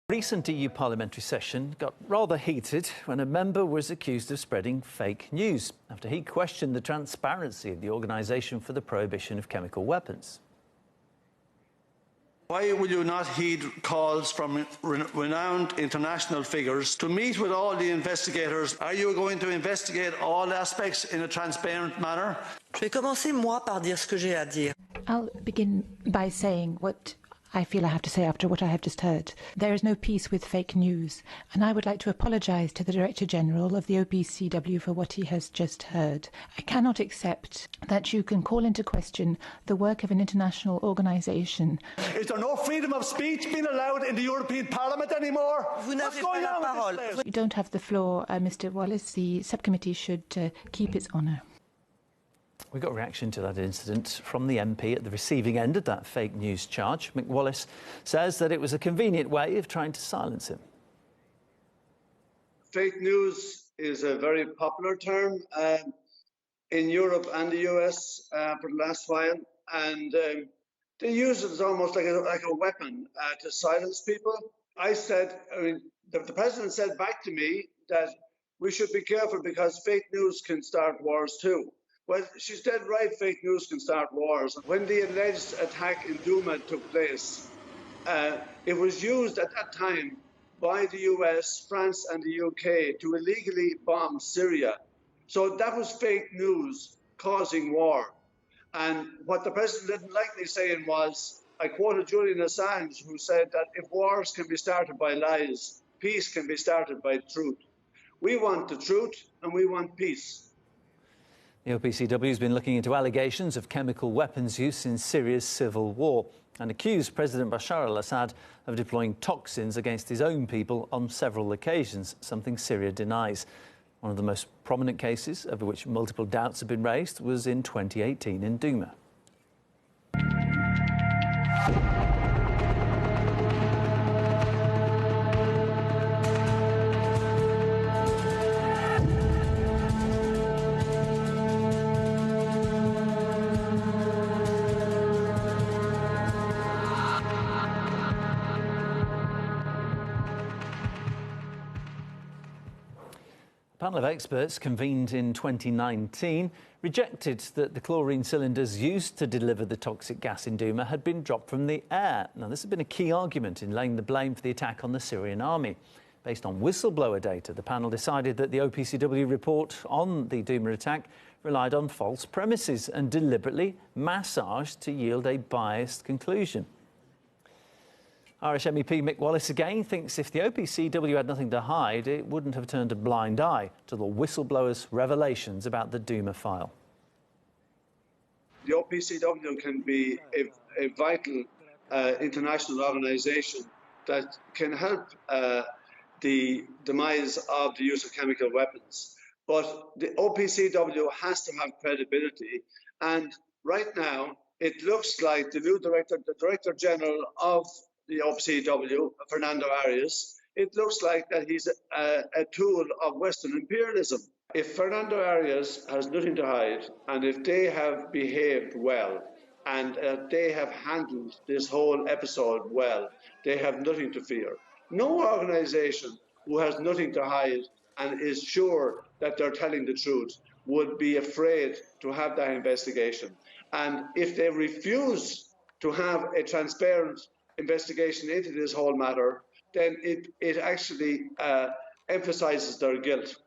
Recent EU parliamentary session got rather heated when a member was accused of spreading fake news after he questioned the transparency of the Organisation for the Prohibition of Chemical Weapons. Why will you not heed calls from renowned international figures to meet with all the investigators? Are you going to investigate all aspects in a transparent manner? Je vais commencer, moi, par dire ce que j'ai à dire. I'll begin by saying what I feel I have to say after what I have just heard. There is no peace with fake news, and I would like to apologise to the Director General of the OPCW for what he has just heard. I cannot accept that you can call into question the work of an international organisation. Is there no freedom of speech being allowed in the European Parliament anymore? Vous n'avez pas la parole. You don't have the floor, Mr. Wallace. The subcommittee should keep its honour. We got a reaction to that incident from the MP at the receiving end of that fake news charge. Mick Wallace says that it was a convenient way of trying to silence him. Fake news is a very popular term in Europe and the US for the last while, and they use it as almost like a weapon to silence people. The President said back to me that we should be careful because fake news can start wars too. Well, she's dead right, fake news can start wars. When the alleged attack in Duma took place, it was used at that time by the US, France and the UK to illegally bomb Syria. So that was fake news causing war. And what the President didn't like me saying was, I quoted Julian Assange, who said that if wars can be started by lies, peace can be started by truth. We want the truth and we want peace. The OPCW has been looking into allegations of chemical weapons use in Syria's civil war and accused President Bashar al-Assad of deploying toxins against his own people on several occasions, something Syria denies. One of the most prominent cases, over which multiple doubts have been raised, was in 2018 in Duma. A panel of experts convened in 2019 rejected that the chlorine cylinders used to deliver the toxic gas in Duma had been dropped from the air. Now, this has been a key argument in laying the blame for the attack on the Syrian army. Based on whistleblower data, the panel decided that the OPCW report on the Duma attack relied on false premises and deliberately massaged to yield a biased conclusion. Irish MEP Mick Wallace again thinks if the OPCW had nothing to hide, it wouldn't have turned a blind eye to the whistleblower's revelations about the Duma file. The OPCW can be a vital international organisation that can help the demise of the use of chemical weapons. But the OPCW has to have credibility, and right now it looks like the new Director General of the OPCW, Fernando Arias, it looks like that he's a tool of Western imperialism. If Fernando Arias has nothing to hide, and if they have behaved well, and they have handled this whole episode well, they have nothing to fear. No organisation who has nothing to hide and is sure that they're telling the truth would be afraid to have that investigation. And if they refuse to have a transparent investigation into this whole matter, then it actually emphasises their guilt.